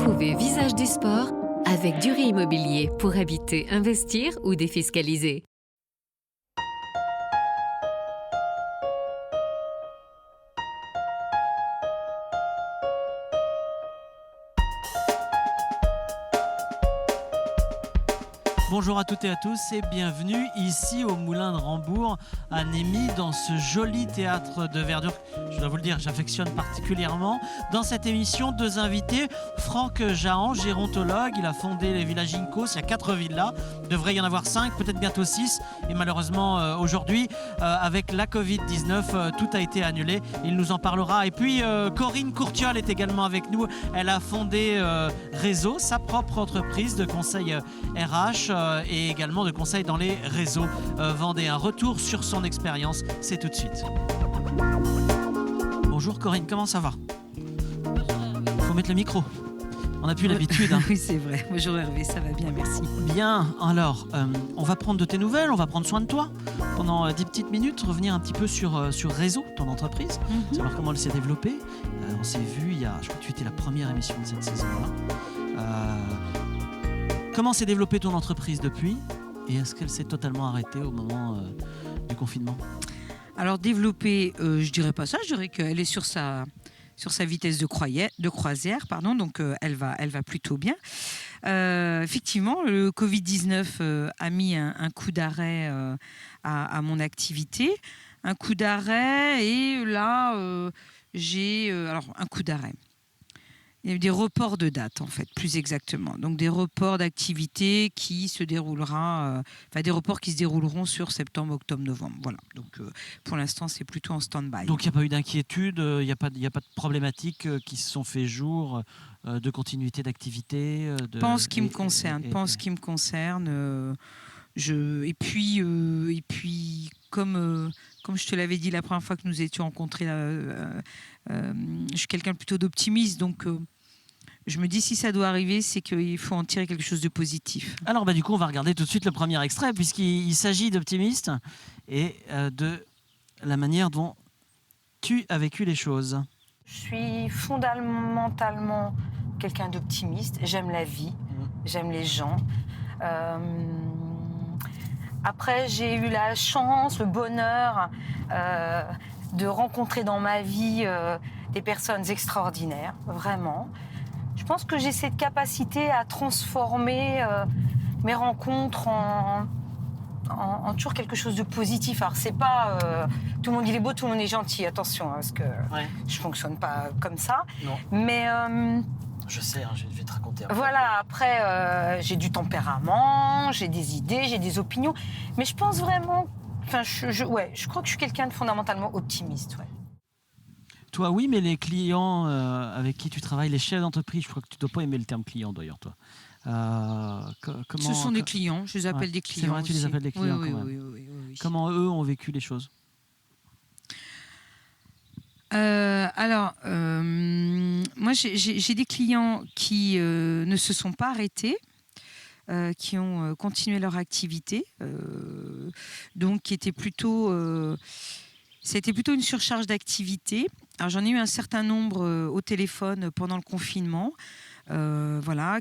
Retrouvez Visage du Sport avec Dury Immobilier pour habiter, investir ou défiscaliser. Bonjour à toutes et à tous et bienvenue ici au Moulin de Rambourg à Némy dans ce joli théâtre de verdure. Je dois vous le dire, j'affectionne particulièrement. Dans cette émission, deux invités. Franck Jahan, gérontologue, il a fondé les Villages Incos, il y a 4 villas. Il devrait y en avoir 5, peut-être bientôt 6. Et malheureusement aujourd'hui, avec la Covid-19, tout a été annulé. Il nous en parlera. Et puis Corinne Courtiol est également avec nous. Elle a fondé Réseau, sa propre entreprise de conseil RH. Et également de conseils dans les réseaux vendéens. Un retour sur son expérience, c'est tout de suite. Bonjour Corinne, comment ça va? Il faut mettre le micro. On n'a plus l'habitude. Hein. Oui, c'est vrai. Bonjour Hervé, ça va bien, merci. Bien, alors, on va prendre de tes nouvelles, on va prendre soin de toi pendant 10 petites minutes, revenir un petit peu sur Réseau, ton entreprise, savoir comment elle s'est développée. On s'est vu il y a, je crois que tu étais la première émission de cette saison-là. Comment s'est développée ton entreprise depuis et est-ce qu'elle s'est totalement arrêtée au moment du confinement? Alors développée, je dirais pas ça, je dirais qu'elle est sur sa vitesse de croisière, donc elle va plutôt bien. Effectivement, le Covid-19 a mis un coup d'arrêt à mon activité, un coup d'arrêt et là j'ai un coup d'arrêt. Il y a eu des reports de date, en fait, plus exactement. Donc, des reports d'activité qui se déroulera, des reports qui se dérouleront sur septembre, octobre, novembre. Voilà. Donc, pour l'instant, c'est plutôt en stand-by. Donc, il n'y a pas eu d'inquiétude, il n'y a pas de problématiques qui se sont fait jour de continuité d'activité Pas en ce qui me concerne. Et puis comme je te l'avais dit la première fois que nous étions rencontrés, je suis quelqu'un plutôt d'optimiste, donc je me dis si ça doit arriver, c'est qu'il faut en tirer quelque chose de positif. Alors du coup, on va regarder tout de suite le premier extrait, puisqu'il s'agit d'optimiste et de la manière dont tu as vécu les choses. Je suis fondamentalement quelqu'un d'optimiste, j'aime la vie, j'aime les gens. Après, j'ai eu la chance, le bonheur de rencontrer dans ma vie des personnes extraordinaires, vraiment. Je pense que j'ai cette capacité à transformer mes rencontres en toujours quelque chose de positif. Alors, c'est pas tout le monde il est beau, tout le monde est gentil, attention, parce que je fonctionne pas comme ça. Non. Mais je sais, je vais te raconter. Voilà, après, j'ai du tempérament, j'ai des idées, j'ai des opinions. Mais je pense vraiment... je crois que je suis quelqu'un de fondamentalement optimiste. Ouais. Toi, oui, mais les clients avec qui tu travailles, les chefs d'entreprise, je crois que tu ne dois pas aimer le terme client, d'ailleurs, toi. Ce sont des clients, je les appelle des clients. C'est vrai, tu les appelles des clients oui, quand même. Oui. Comment eux ont vécu les choses? Moi, j'ai des clients qui ne se sont pas arrêtés, qui ont continué leur activité, donc qui étaient plutôt... C'était plutôt une surcharge d'activité. Alors, j'en ai eu un certain nombre au téléphone pendant le confinement,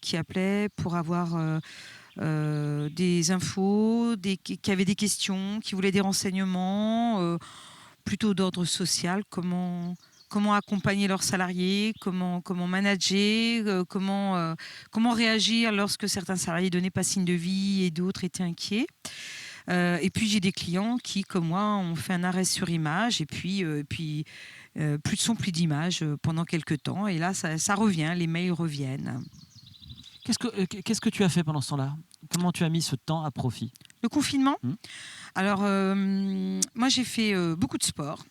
qui appelaient pour avoir des infos, qui avaient des questions, qui voulaient des renseignements, plutôt d'ordre social, comment accompagner leurs salariés, comment manager, comment réagir lorsque certains salariés donnaient pas signe de vie et d'autres étaient inquiets. Et puis j'ai des clients qui, comme moi, ont fait un arrêt sur image et puis plus de son, plus d'image pendant quelques temps. Et là, ça revient, les mails reviennent. Qu'est-ce que tu as fait pendant ce temps-là? Comment tu as mis ce temps à profit? Le confinement? Alors, moi, j'ai fait beaucoup de sport.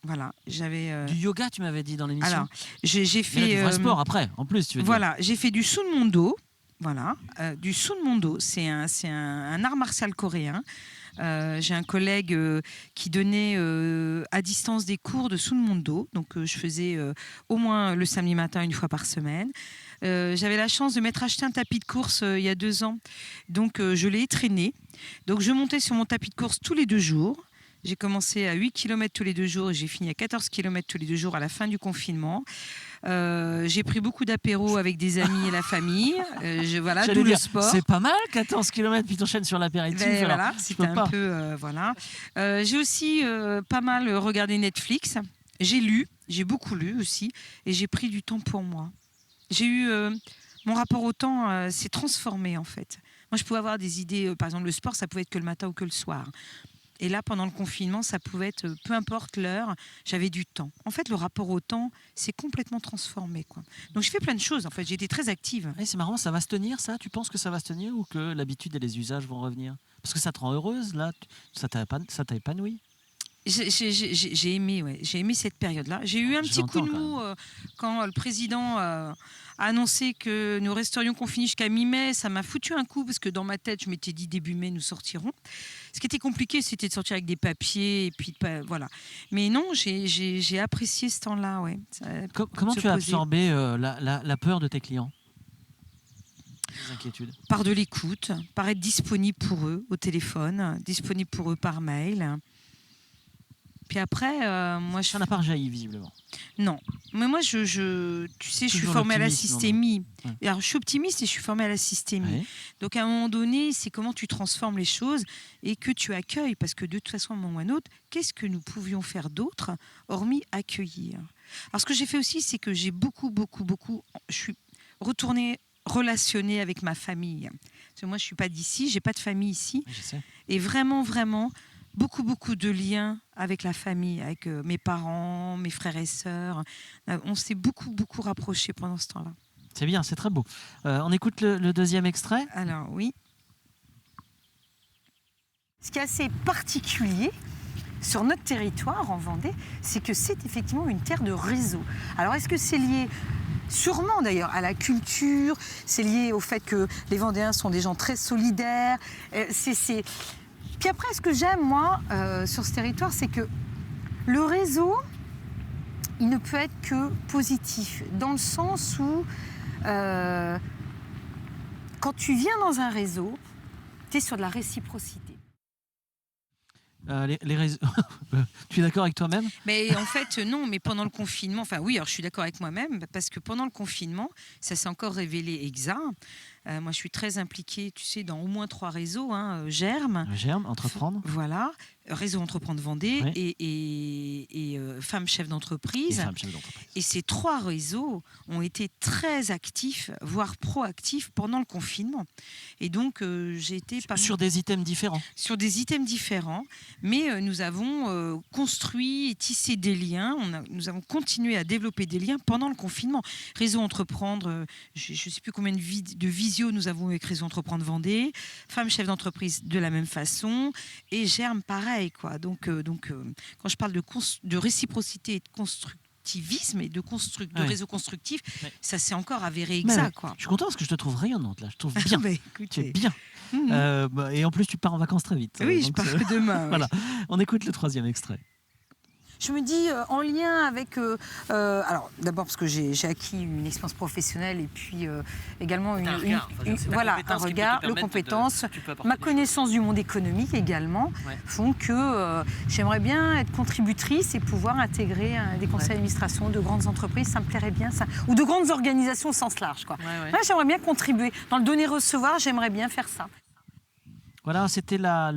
Voilà, j'avais du yoga, tu m'avais dit dans l'émission. Alors, j'ai fait du vrai sport après, en plus, tu veux dire. Voilà, j'ai fait du Sun Mondo. Voilà, du Sun Mondo, c'est un art martial coréen. J'ai un collègue qui donnait à distance des cours de Sun Mondo. Donc, je faisais au moins le samedi matin, une fois par semaine. J'avais la chance de m'être acheté un tapis de course il y a 2 ans. Donc, je l'ai traîné. Donc, je montais sur mon tapis de course tous les 2 jours. J'ai commencé à 8 km tous les 2 jours et j'ai fini à 14 km tous les 2 jours à la fin du confinement. J'ai pris beaucoup d'apéros avec des amis et la famille. Voilà, J'allais d'où le dire, sport. c'est pas mal, 14 km, puis t'enchaînes sur l'apéritif. Ben, alors, voilà, je c'était peux un pas. peu voilà. J'ai aussi pas mal regardé Netflix. J'ai lu, j'ai beaucoup lu aussi, et j'ai pris du temps pour moi. J'ai eu mon rapport au temps s'est transformé en fait. Moi, je pouvais avoir des idées. Par exemple, le sport, ça pouvait être que le matin ou que le soir. Et là, pendant le confinement, ça pouvait être, peu importe l'heure, j'avais du temps. En fait, le rapport au temps s'est complètement transformé, quoi. Donc, je fais plein de choses. En fait, j'ai été très active. Ouais, c'est marrant, ça va se tenir ça? Tu penses que ça va se tenir ou que l'habitude et les usages vont revenir? Parce que ça te rend heureuse, là? Ça t'a épanoui? J'ai aimé, ouais. J'ai aimé cette période-là. J'ai eu un Je petit coup de l'entends, mou quand le président a annoncé que nous resterions confinés jusqu'à mi-mai. Ça m'a foutu un coup parce que dans ma tête, je m'étais dit début mai, nous sortirons. Ce qui était compliqué, c'était de sortir avec des papiers et puis voilà. Mais non, j'ai apprécié ce temps-là, ouais. Comment Se tu as poser. absorbé la peur de tes clients? Les inquiétudes. Par de l'écoute, par être disponible pour eux au téléphone, disponible pour eux par mail. Puis après, moi, Ça n'a pas rejailli, visiblement. non. Mais moi, tu sais, je suis Toujours formée à la l'optimisme, systémie. Ouais. Et alors, je suis optimiste et je suis formée à la systémie. Ouais. Donc, à un moment donné, c'est comment tu transformes les choses et que tu accueilles. Parce que de toute façon, à un moment ou à un autre, qu'est-ce que nous pouvions faire d'autre, hormis accueillir? Alors, ce que j'ai fait aussi, c'est que j'ai beaucoup, je suis retournée relationnée avec ma famille. Parce que moi, je ne suis pas d'ici, je n'ai pas de famille ici. Oui, je sais. Et vraiment, beaucoup de liens avec la famille, avec mes parents, mes frères et sœurs. On s'est beaucoup rapprochés pendant ce temps-là. C'est bien, c'est très beau. On écoute le deuxième extrait. Alors oui. Ce qui est assez particulier sur notre territoire en Vendée, c'est que c'est effectivement une terre de réseau. Alors est-ce que c'est lié sûrement d'ailleurs à la culture, c'est lié au fait que les Vendéens sont des gens très solidaires. Puis après, ce que j'aime moi sur ce territoire, c'est que le réseau, il ne peut être que positif, dans le sens où quand tu viens dans un réseau, tu es sur de la réciprocité. Les réseaux. Tu es d'accord avec toi-même? Mais en fait, non, mais pendant le confinement, enfin oui, alors je suis d'accord avec moi-même, parce que pendant le confinement, ça s'est encore révélé exact. Moi, je suis très impliquée, tu sais, dans au moins 3 réseaux, Germe. Germe, entreprendre. Voilà, Réseau Entreprendre Vendée Oui. et Femmes Chefs Et d'entreprise. femme chef d'entreprise. Et ces 3 réseaux ont été très actifs, voire proactifs pendant le confinement. Et donc, j'ai été Sur des items différents. sur des items différents, mais nous avons construit et tissé des liens. Nous avons continué à développer des liens pendant le confinement. Réseau Entreprendre, je ne sais plus combien de visio nous avons avec Réseau Entreprendre Vendée, Femmes Chefs d'entreprise de la même façon, et Germe pareil, quoi. Donc, quand je parle de réciprocité et de constructivisme et de Ouais. réseau constructif, Ouais. ça s'est encore avéré Mais exact, quoi. je suis content parce que je te trouve rayonnante là. Je trouve bien. Bah, Tu es écoutez. bien. Mhm. Et en plus, tu pars en vacances très vite. Oui, je Donc, pars demain. Voilà. On écoute le 3e extrait. Je me dis, en lien avec... alors, d'abord parce que j'ai acquis une expérience professionnelle et puis également un regard, le compétence, ma connaissance du monde économique également, font que j'aimerais bien être contributrice et pouvoir intégrer des conseils d'administration de grandes entreprises. Ça me plairait bien, ça. Ou de grandes organisations au sens large, quoi. Ouais, j'aimerais bien contribuer. Dans le donner-recevoir, j'aimerais bien faire ça. Voilà, c'était la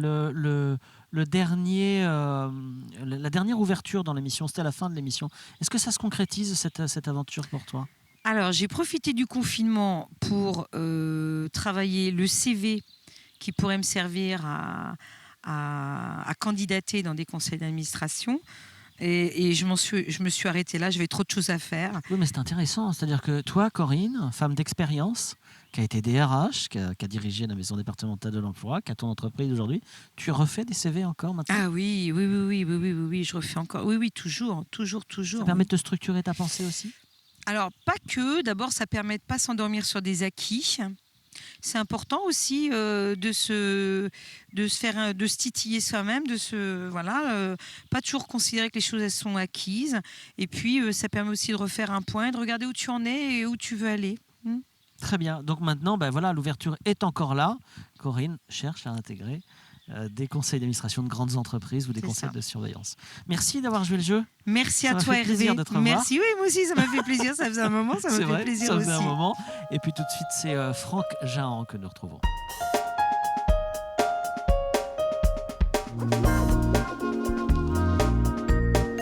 dernière ouverture dans l'émission. C'était à la fin de l'émission. Est-ce que ça se concrétise, cette aventure pour toi? Alors, j'ai profité du confinement pour travailler le CV qui pourrait me servir à candidater dans des conseils d'administration. Et je me suis arrêtée là, j'avais trop de choses à faire. Oui, mais c'est intéressant. C'est-à-dire que toi, Corinne, femme d'expérience, qui a été DRH, qui a dirigé la maison départementale de l'emploi, qui a ton entreprise aujourd'hui, tu refais des CV encore maintenant? Ah oui, je refais encore. Oui, toujours. Ça permet de te structurer ta pensée aussi? Alors, pas que. D'abord, ça permet de ne pas s'endormir sur des acquis. C'est important aussi de se titiller soi-même, pas toujours considérer que les choses elles sont acquises. Et puis, ça permet aussi de refaire un point, de regarder où tu en es et où tu veux aller. Très bien. Donc maintenant, l'ouverture est encore là. Corinne cherche à intégrer des conseils d'administration de grandes entreprises ou des C'est conseils ça. de surveillance. Merci d'avoir joué le jeu. Merci Ça à m'a toi fait plaisir Hervé. de te revoir. Merci, oui, moi aussi ça m'a fait plaisir, ça faisait un moment, ça m'a C'est fait vrai, plaisir ça aussi. faisait un moment. Et puis tout de suite, c'est Franck Jahan que nous retrouvons.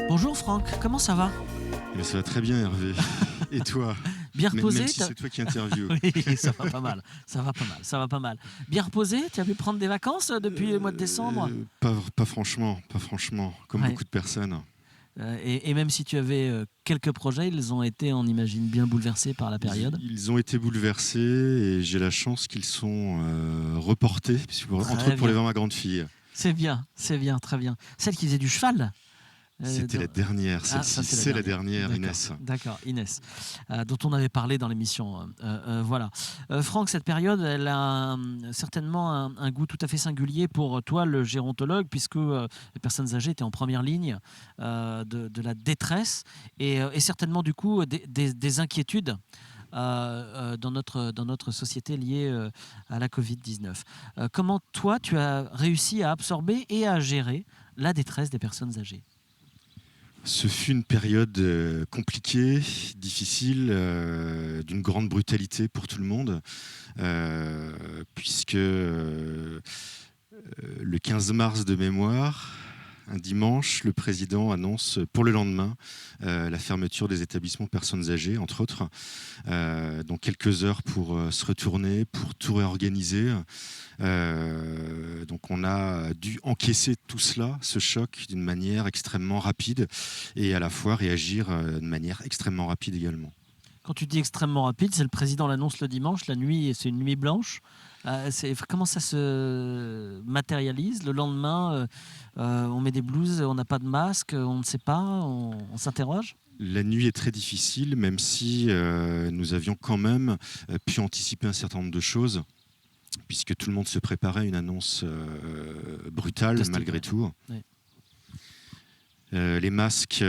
Bonjour Franck, comment ça va? Mais ça va très bien, Hervé. Et toi? Bien reposé? Même si c'est toi qui interview. Oui, ça va pas mal, ça va pas mal. Bien reposé? Tu as pu prendre des vacances depuis le mois de décembre? Pas franchement, comme Ouais. beaucoup de personnes. Et même si tu avais quelques projets, ils ont été, on imagine, bien bouleversés par la période. Ils ont été bouleversés et j'ai la chance qu'ils sont reportés, entre autres pour bien. les 20 ma grande fille. C'est bien, très bien. Celle qui faisait du cheval? C'était la dernière, celle-ci, c'est la dernière, D'accord, Inès. D'accord, Inès, dont on avait parlé dans l'émission. Voilà. Franck, cette période, elle a certainement un goût tout à fait singulier pour toi, le gérontologue, puisque les personnes âgées étaient en première ligne de la détresse et certainement du coup des inquiétudes dans notre société liée à la Covid-19. Comment toi, tu as réussi à absorber et à gérer la détresse des personnes âgées? Ce fut une période compliquée, difficile, d'une grande brutalité pour tout le monde, puisque le 15 mars de mémoire, un dimanche, le président annonce pour le lendemain la fermeture des établissements personnes âgées, entre autres. Donc quelques heures pour se retourner, pour tout réorganiser. Donc on a dû encaisser tout cela, ce choc, d'une manière extrêmement rapide et à la fois réagir de manière extrêmement rapide également. Quand tu dis extrêmement rapide, c'est le président l'annonce le dimanche, la nuit, c'est une nuit blanche. Comment ça se matérialise? Le lendemain, on met des blouses, on n'a pas de masque, on ne sait pas, on s'interroge? La nuit est très difficile, même si nous avions quand même pu anticiper un certain nombre de choses, puisque tout le monde se préparait à une annonce brutale Plastique, malgré ouais. tout. Ouais. Les masques,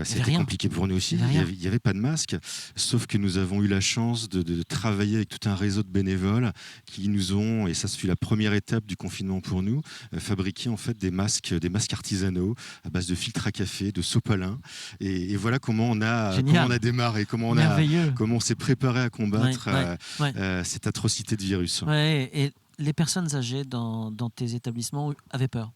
c'était rien. compliqué pour nous aussi. Il y avait rien. Il n'y avait pas de masque, sauf que nous avons eu la chance de travailler avec tout un réseau de bénévoles qui nous ont, et ça fut la première étape du confinement pour nous, fabriqué en fait des masques artisanaux à base de filtres à café, de sopalin. Et voilà comment on a démarré, comment Merveilleux. on s'est préparé à combattre Ouais. cette atrocité de virus. Ouais, et les personnes âgées dans tes établissements avaient peur?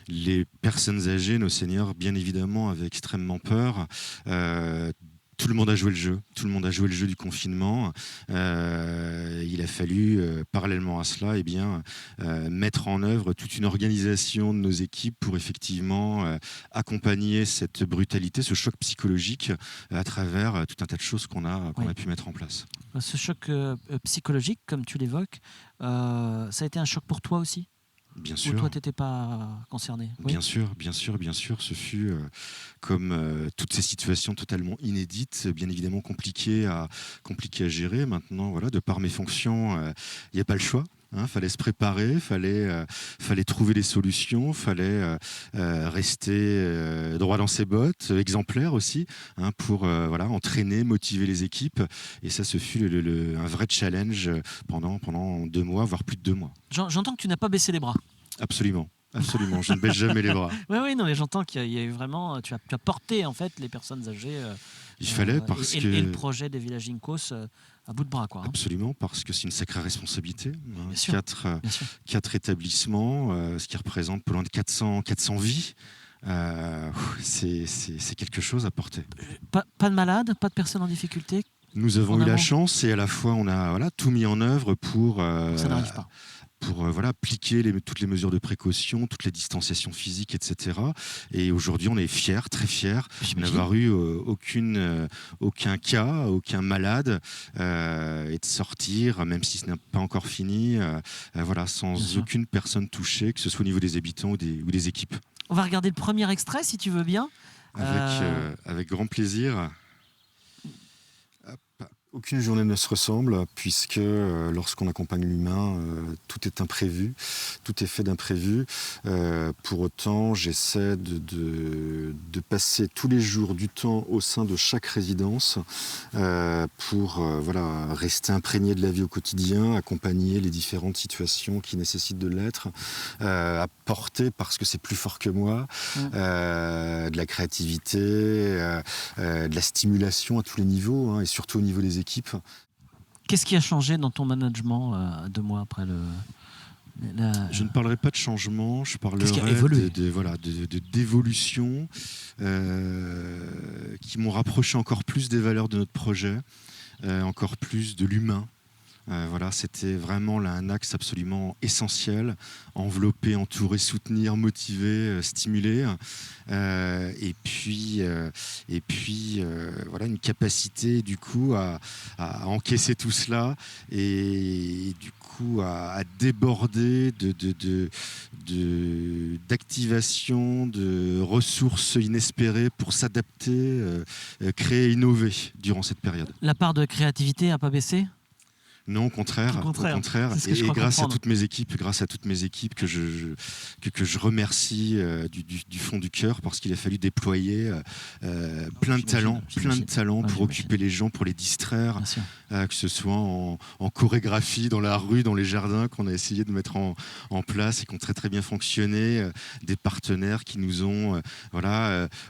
Les personnes âgées, nos seniors, bien évidemment, avaient extrêmement peur. Tout le monde a joué le jeu. Tout le monde a joué le jeu du confinement. Il a fallu, parallèlement à cela, mettre en œuvre toute une organisation de nos équipes pour effectivement accompagner cette brutalité, ce choc psychologique à travers tout un tas de choses qu'on a pu mettre en place. Ce choc psychologique, comme tu l'évoques, ça a été un choc pour toi aussi? Bien Ou sûr. toi, tu n'étais pas concerné? Oui. Bien sûr. Ce fut, comme toutes ces situations totalement inédites, bien évidemment compliquées à gérer. Maintenant, voilà, de par mes fonctions, il n'y a pas le choix. Fallait se préparer, fallait trouver des solutions, fallait rester droit dans ses bottes, exemplaire aussi, pour entraîner, motiver les équipes. Et ça, ce fut un vrai challenge pendant 2 mois, voire plus de 2 mois. J'entends que tu n'as pas baissé les bras. Absolument, je ne baisse jamais les bras. Oui, non, mais j'entends qu'il y a eu vraiment, tu as porté en fait les personnes âgées. Il fallait parce que... Et le projet des villages Incos à bout de bras, quoi. Absolument, parce que c'est une sacrée responsabilité. Bien sûr. 4 établissements, ce qui représente pas loin de 400 vies. C'est quelque chose à porter. Pas de malades, pas de personnes en difficulté? Nous avons eu la chance et à la fois on a tout mis en œuvre pour Ça n'arrive pas. Pour appliquer toutes les mesures de précaution, toutes les distanciations physiques, etc. Et aujourd'hui, on est fiers, très fiers, d'avoir eu aucun cas, aucun malade, et de sortir, même si ce n'est pas encore fini, sans aucune personne touchée, que ce soit au niveau des habitants ou des équipes. On va regarder le premier extrait, si tu veux bien. Avec grand plaisir. Hop. Aucune journée ne se ressemble puisque lorsqu'on accompagne l'humain, tout est imprévu, tout est fait d'imprévu. Pour autant, j'essaie de passer tous les jours du temps au sein de chaque résidence pour rester imprégné de la vie au quotidien, accompagner les différentes situations qui nécessitent de l'être, apporter, parce que c'est plus fort que moi, de la créativité, de la stimulation à tous les niveaux, et surtout au niveau des équipes. Qu'est-ce qui a changé dans ton management 2 mois après Je ne parlerai pas de changement, je Qu'est-ce qui a évolué d'évolution qui m'ont rapproché encore plus des valeurs de notre projet, encore plus de l'humain. C'était vraiment là un axe absolument essentiel, envelopper, entourer, soutenir, motiver, stimuler, et puis une capacité du coup à encaisser tout cela et du coup à déborder d'activation, de ressources inespérées pour s'adapter, créer, innover durant cette période. La part de créativité n'a pas baissé ? Non, au contraire. C'est ce que je et crois grâce à comprendre. toutes mes équipes que je remercie du fond du cœur, parce qu'il a fallu déployer plein de talents pour occuper les gens, pour les distraire, Bien sûr. que ce soit en chorégraphie dans la rue, dans les jardins qu'on a essayé de mettre en place et qui ont très très bien fonctionné, des partenaires qui nous ont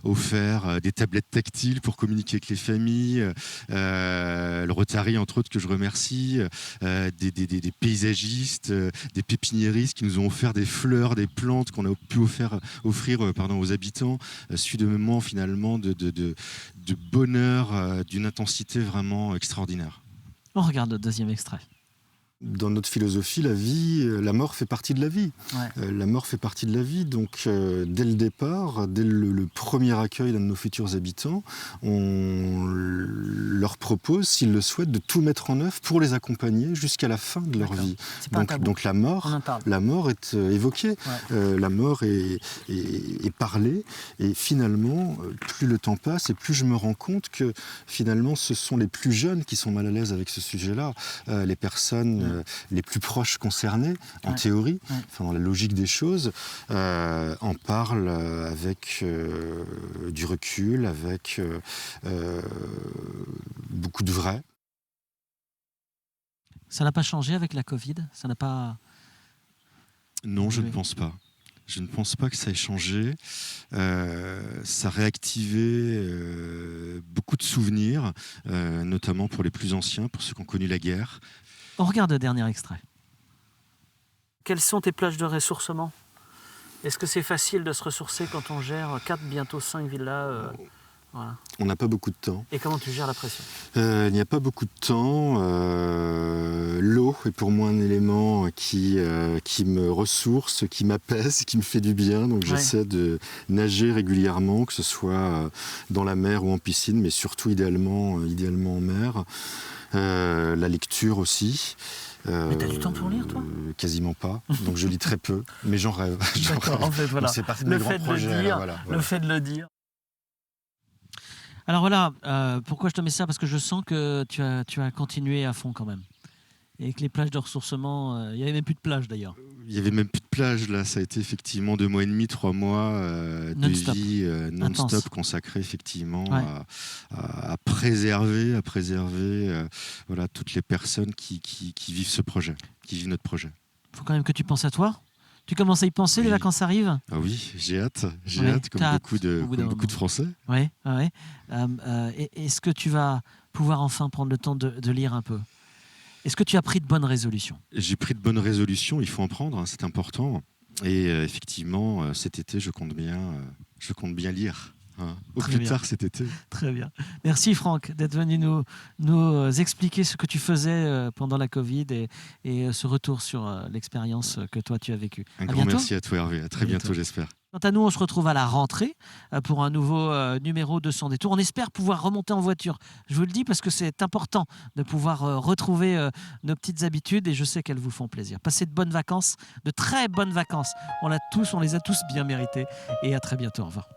offert des tablettes tactiles pour communiquer avec les familles, le Rotary entre autres que je remercie, des paysagistes, des pépiniéristes qui nous ont offert des fleurs, des plantes qu'on a pu offrir aux habitants, suite de moments finalement de bonheur, d'une intensité vraiment extraordinaire. On regarde le 2e extrait. Dans notre philosophie, la mort fait partie de la vie. La mort fait partie de la vie, donc dès le départ, dès le premier accueil d'un de nos futurs habitants, on leur propose, s'ils le souhaitent, de tout mettre en œuvre pour les accompagner jusqu'à la fin de leur vie. Donc la mort est évoquée, la mort est parlée, et finalement, plus le temps passe et plus je me rends compte que finalement ce sont les plus jeunes qui sont mal à l'aise avec ce sujet-là, les personnes les plus proches concernés, en théorie, dans la logique des choses, en parlent avec du recul, avec beaucoup de vrai. Ça n'a pas changé avec la Covid ? Ça n'a pas... Non, je ne pense pas. Je ne pense pas que ça ait changé. Ça a réactivé beaucoup de souvenirs, notamment pour les plus anciens, pour ceux qui ont connu la guerre. On regarde le dernier extrait. Quelles sont tes plages de ressourcement ? Est-ce que c'est facile de se ressourcer quand on gère 4, bientôt 5 villas On n'a pas beaucoup de temps. Et comment tu gères la pression ? Il n'y a pas beaucoup de temps. L'eau est pour moi un élément qui me ressource, qui m'apaise, qui me fait du bien. Donc j'essaie de nager régulièrement, que ce soit dans la mer ou en piscine, mais surtout idéalement en mer. La lecture aussi. Mais t'as du temps pour lire, toi ? Quasiment pas. Donc je lis très peu, mais j'en rêve. D'accord, en fait, voilà. C'est parti de mes grands projets. Le fait de le dire. Alors pourquoi je te mets ça ? Parce que je sens que tu as continué à fond quand même. Et que les plages de ressourcement, il n'y avait même plus de plage d'ailleurs. Il n'y avait même plus de plage, là. Ça a été effectivement 2 mois et demi, 3 mois de vie non-stop consacrée effectivement à préserver toutes les personnes qui vivent ce projet, qui vivent notre projet. Il faut quand même que tu penses à toi. Tu commences à y penser, les vacances arrivent ? Ah oui, j'ai hâte, comme beaucoup de Français. Oui. Est-ce que tu vas pouvoir enfin prendre le temps de lire un peu ? Est-ce que tu as pris de bonnes résolutions ? J'ai pris de bonnes résolutions, il faut en prendre, c'est important. Et effectivement, cet été, je compte bien lire. Au plus tard cet été. Très bien. Merci Franck d'être venu nous expliquer ce que tu faisais pendant la Covid et ce retour sur l'expérience que toi tu as vécue. Un grand merci à toi Hervé, à très bientôt j'espère. Quant à nous, on se retrouve à la rentrée pour un nouveau numéro de Sans Détour. On espère pouvoir remonter en voiture. Je vous le dis parce que c'est important de pouvoir retrouver nos petites habitudes et je sais qu'elles vous font plaisir. Passez de bonnes vacances, de très bonnes vacances. On les a tous bien méritées et à très bientôt. Au revoir.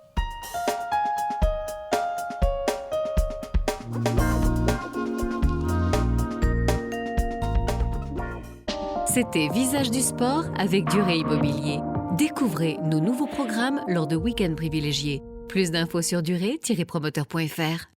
C'était Visage du sport avec Durée Immobilier. Découvrez nos nouveaux programmes lors de week-ends privilégiés. Plus d'infos sur durée-promoteur.fr.